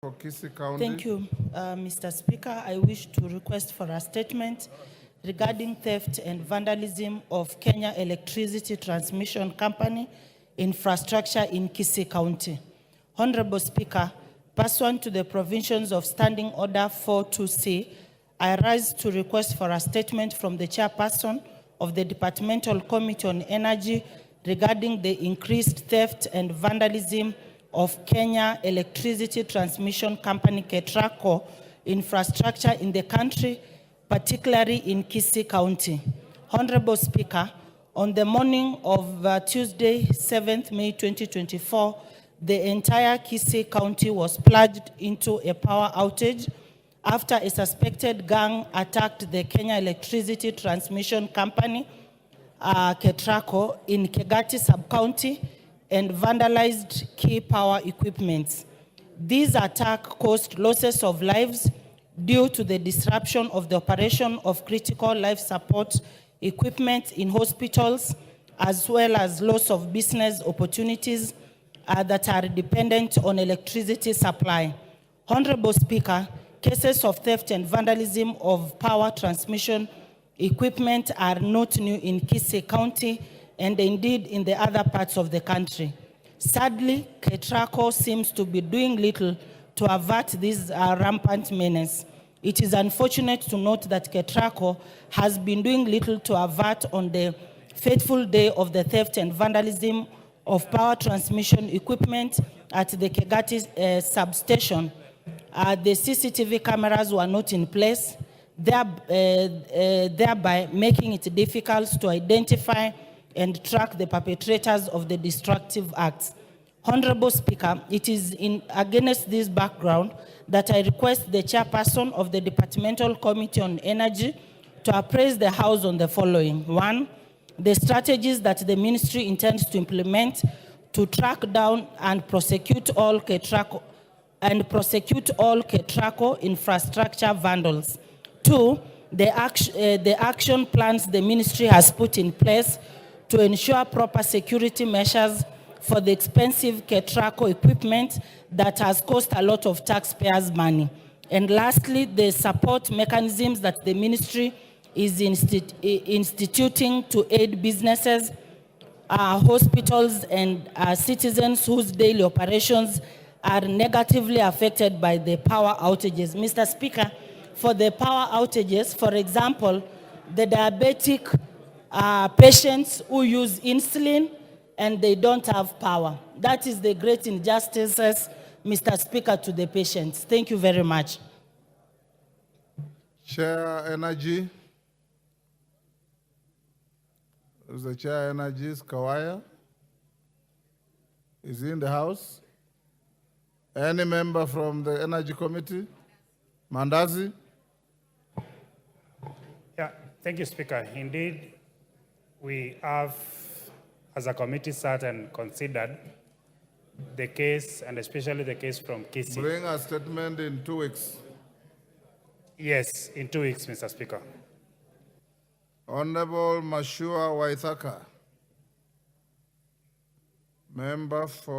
For Kisii County. Thank you, Mr. Speaker. I wish to request for a statement regarding theft and vandalism of Kenya Electricity Transmission Company infrastructure in Kisii County. Honorable Speaker, pursuant to the provisions of Standing Order 42C, I rise to request for a statement from the chairperson of the Departmental Committee on Energy regarding the increased theft and vandalism of Kenya Electricity Transmission Company KETRACO infrastructure in the country, particularly in Kisii County. Honorable Speaker, on the morning of Tuesday, 7th May 2024, the entire Kisii County was plunged into a power outage after a suspected gang attacked the Kenya Electricity Transmission Company, KETRACO, in Kegati sub-county and vandalized key power equipment. This attack caused losses of lives due to the disruption of the operation of critical life support equipment in hospitals, as well as loss of business opportunities that are dependent on electricity supply. Honorable Speaker, cases of theft and vandalism of power transmission equipment are not new in Kisii County and indeed in the other parts of the country. Sadly, KETRACO seems to be doing little to avert this rampant menace. It is unfortunate to note that KETRACO has been doing little to avert on the fateful day of the theft and vandalism of power transmission equipment at the Kegati substation. The CCTV cameras were not in place, thereby making it difficult to identify and track the perpetrators of the destructive acts. Honorable Speaker, it is against this background that I request the chairperson of the Departmental Committee on Energy to appraise the House on the following. 1, the strategies that the ministry intends to implement to track down and prosecute all KETRACO infrastructure vandals. 2, the action plans the ministry has put in place to ensure proper security measures for the expensive KETRACO equipment that has cost a lot of taxpayers' money. And lastly, the support mechanisms that the ministry is instituting to aid businesses, hospitals, and citizens whose daily operations are negatively affected by the power outages. Mr. Speaker, for the power outages, for example, the diabetic patients who use insulin and they don't have power. That is the great injustices, Mr. Speaker, to the patients. Thank you very much. Chair Energy. Is the Chair Energy Kawaya? Is he in the House? Any member from the Energy Committee? Mandazi? Yeah, thank you, Speaker. Indeed, we have, as a committee, sat and considered the case, and especially the case from Kisii. Bring a statement in 2 weeks. Yes, in 2 weeks, Mr. Speaker. Honorable Mashua Waithaka, member for